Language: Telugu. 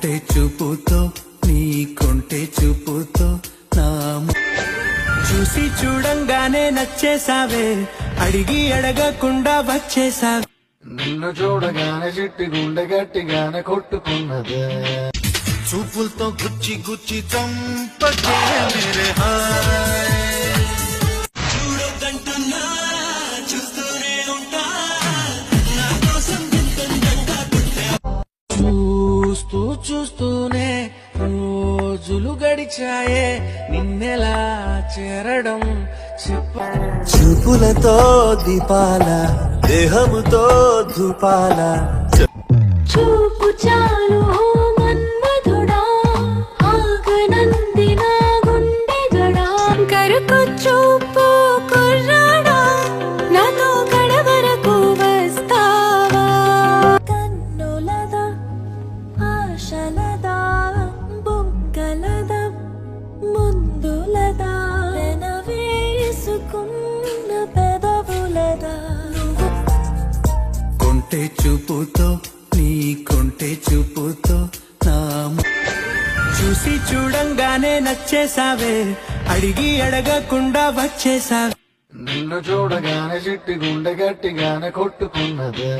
కొంటె చూపుతో నీ కొంటె చూపుతో నా చూసి చూడంగానే నచ్చేసావే, అడిగి అడగకుండా వచ్చేసావే. నిన్ను చూడగానే చిట్టి గుండె గట్టిగానే కొట్టుకున్నదే. చూపులతో గుచ్చి గుచ్చి చంపకే మేరే హాయ్. చూడొద్దంటున్నా చూస్తూనే ఉంటా, నా కోసం చూస్తూ చూస్తూనే రోజులు గడిచాయే, నిన్నెలా చేరడం చూపులతో దీపాల, దేహముతో ధూపాల. చూపు చాలు మన్మధుడా, ఆగనంది నా గుండె గడా. కరుకు చూపు కుర్రాడా, నాతో గడవరకు వస్తావా? కన్నులదా ఆశలదా, బుగ్గలదా ముందులదా, వేసుకున్న పెదవులదా. కొంటె చూపుతో నీ కొంటె చూపుతో నా చూసి చూడంగానే నచ్చేసావే, అడిగి అడగకుండా వచ్చేసావే. నిన్ను చూడగానే చిట్టి గుండె గట్టిగానే కొట్టుకున్నదే.